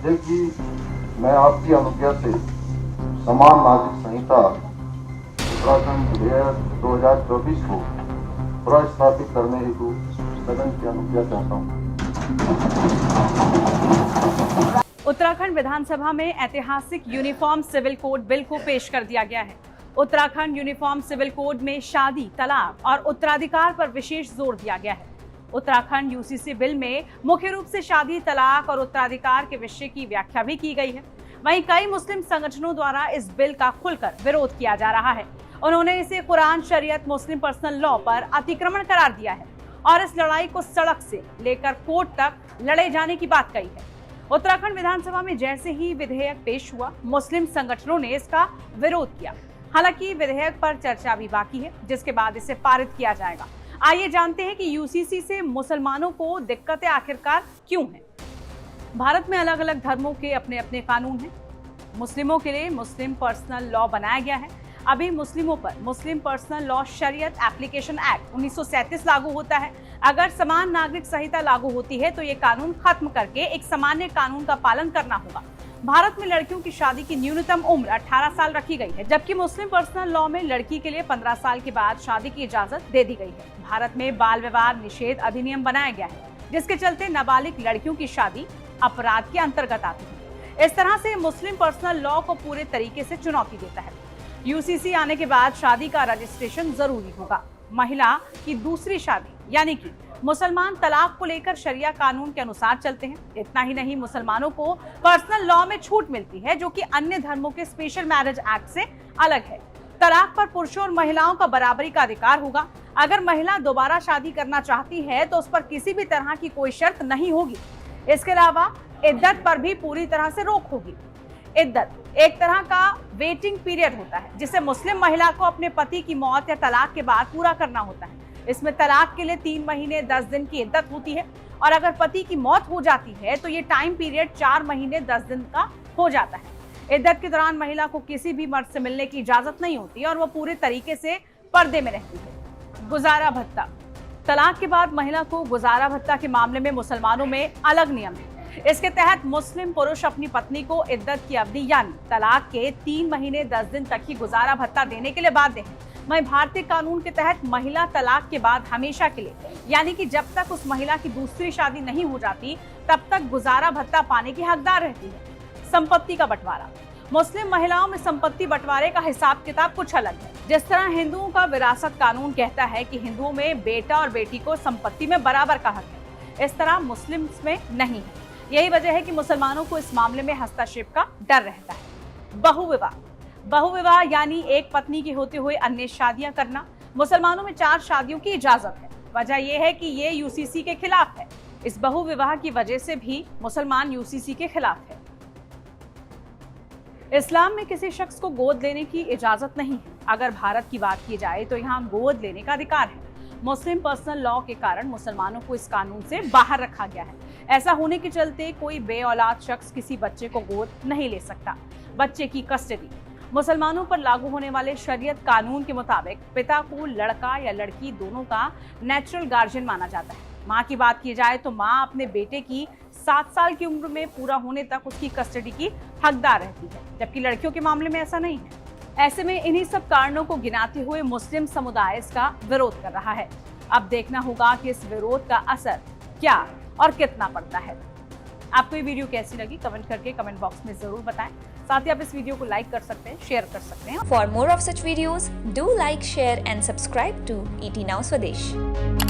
देखिए, मैं आपकी अनुज्ञा से समान नागरिक संहिता उत्तराखंड विधेयक 2024 को प्रस्थापित करने हेतु सदन की अनुज्ञा चाहता हूँ। उत्तराखंड विधानसभा में ऐतिहासिक यूनिफॉर्म सिविल कोड बिल को पेश कर दिया गया है। उत्तराखंड यूनिफॉर्म सिविल कोड में शादी, तलाक और उत्तराधिकार पर विशेष जोर दिया गया है। उत्तराखंड यूसीसी बिल में मुख्य रूप से शादी, तलाक और उत्तराधिकार के विषय की व्याख्या भी की गई है। वहीं कई मुस्लिम संगठनों द्वारा इस बिल का खुलकर विरोध किया जा रहा है। उन्होंने इसे कुरान, शरीयत, मुस्लिम पर्सनल लॉ पर अतिक्रमण करार दिया है और इस लड़ाई को सड़क से लेकर कोर्ट तक लड़े जाने की बात कही है। उत्तराखंड विधानसभा में जैसे ही विधेयक पेश हुआ, मुस्लिम संगठनों ने इसका विरोध किया। हालांकि विधेयक पर चर्चा भी बाकी है, जिसके बाद इसे पारित किया जाएगा। आइए जानते हैं कि यूसीसी से मुसलमानों को दिक्कतें आखिरकार क्यों हैं। भारत में अलग अलग धर्मों के अपने अपने कानून हैं। मुस्लिमों के लिए मुस्लिम पर्सनल लॉ बनाया गया है। अभी मुस्लिमों पर मुस्लिम पर्सनल लॉ शरीयत एप्लीकेशन एक्ट 1937 लागू होता है। अगर समान नागरिक संहिता लागू होती है तो ये कानून खत्म करके एक सामान्य कानून का पालन करना होगा। भारत में लड़कियों की शादी की न्यूनतम उम्र 18 साल रखी गई है, जबकि मुस्लिम पर्सनल लॉ में लड़की के लिए 15 साल के बाद शादी की इजाजत दे दी गई है। भारत में बाल विवाह निषेध अधिनियम बनाया गया है, जिसके चलते नाबालिग लड़कियों की शादी अपराध के अंतर्गत आती है। इस तरह से मुस्लिम पर्सनल लॉ को पूरे तरीके से चुनौती देता है। यूसीसी आने के बाद शादी का रजिस्ट्रेशन जरूरी होगा। महिला की दूसरी शादी यानी कि मुसलमान तलाक को लेकर शरिया कानून के अनुसार चलते हैं। इतना ही नहीं, मुसलमानों को पर्सनल लॉ में छूट मिलती है, जो कि अन्य धर्मों के स्पेशल मैरिज एक्ट से अलग है। तलाक पर पुरुषों और महिलाओं का बराबरी का अधिकार होगा। अगर महिला दोबारा शादी करना चाहती है तो उस पर किसी भी तरह की कोई शर्त नहीं होगी। इसके अलावा इद्दत पर भी पूरी तरह से रोक होगी। इद्दत एक तरह का वेटिंग पीरियड होता है, जिसे मुस्लिम महिला को अपने पति की मौत या तलाक के बाद पूरा करना होता है। इसमें तलाक के लिए 3 महीने 10 दिन की इद्दत होती है और अगर पति की मौत हो जाती है तो ये टाइम पीरियड 4 महीने 10 दिन का हो जाता है। इद्दत के दौरान महिला को किसी भी मर्द से मिलने की इजाजत नहीं होती और वो पूरे तरीके से पर्दे में रहती है। गुजारा भत्ता। तलाक के बाद महिला को गुजारा भत्ता के मामले में मुसलमानों में अलग नियम है। इसके तहत मुस्लिम पुरुष अपनी पत्नी को इद्दत की अवधि यानी तलाक के 3 महीने 10 दिन तक ही गुजारा भत्ता देने के लिए बाध्य है। वहीं भारतीय कानून के तहत महिला तलाक के बाद हमेशा के लिए यानी कि जब तक उस महिला की दूसरी शादी नहीं हो जाती तब तक गुजारा भत्ता पाने की हकदार रहती है। संपत्ति का बंटवारा। मुस्लिम महिलाओं में संपत्ति बंटवारे का हिसाब किताब कुछ अलग है। जिस तरह हिंदुओं का विरासत कानून कहता है कि हिंदुओं में बेटा और बेटी को संपत्ति में बराबर का हक है, इस तरह मुस्लिम में नहीं है। यही वजह है कि मुसलमानों को इस मामले में हस्तक्षेप का डर रहता है। बहुविवाह। बहुविवाह यानी एक पत्नी के होते हुए अन्य शादियां करना। मुसलमानों में 4 शादियों की इजाजत है। वजह यह है कि ये यूसीसी के खिलाफ है। इस बहुविवाह की वजह से भी मुसलमान यूसीसी के खिलाफ है। इस्लाम में किसी शख्स को गोद लेने की इजाजत नहीं है। अगर भारत की बात की जाए तो यहाँ गोद लेने का अधिकार है। मुस्लिम पर्सनल लॉ के कारण मुसलमानों को इस कानून से बाहर रखा गया है। ऐसा होने के चलते कोई बेऔलाद शख्स किसी बच्चे को गोद नहीं ले सकता। बच्चे की कस्टडी। मुसलमानों पर लागू होने वाले शरीयत कानून के मुताबिक पिता को लड़का या लड़की दोनों का नेचुरल गार्जियन माना जाता है। माँ की बात की जाए तो माँ अपने बेटे की 7 साल की उम्र में पूरा होने तक उसकी कस्टडी की हकदार रहती है, जबकि लड़कियों के मामले में ऐसा नहीं है। ऐसे में इन्हीं सब कारणों को गिनाते हुए मुस्लिम समुदाय इसका विरोध कर रहा है। अब देखना होगा कि इस विरोध का असर क्या और कितना पड़ता है। आपको ये वीडियो कैसी लगी कमेंट करके कमेंट बॉक्स में जरूर बताएं। साथ ही आप इस वीडियो को लाइक कर सकते हैं, शेयर कर सकते हैं। For more of such videos, do like, share and subscribe to ET Now Swadesh.